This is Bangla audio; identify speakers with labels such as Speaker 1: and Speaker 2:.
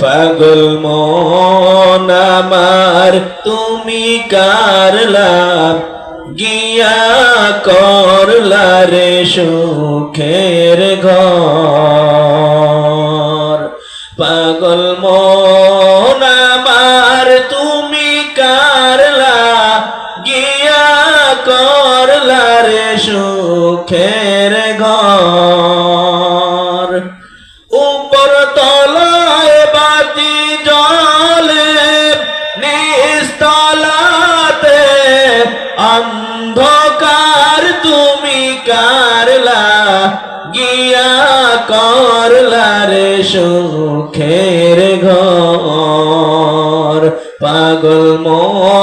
Speaker 1: পাগল মন আমার তুমি কারলা গিয়া করলা রে সুখের ঘর পাগল মন আমার তুমি কারলা গিয়া করলা রে সুখের ঘর উপর তলায় বাতি জলে নিস্তলাতে অন্ধকার তুমি কারলা গিয়া করলা রে সুখের ঘর পাগল মন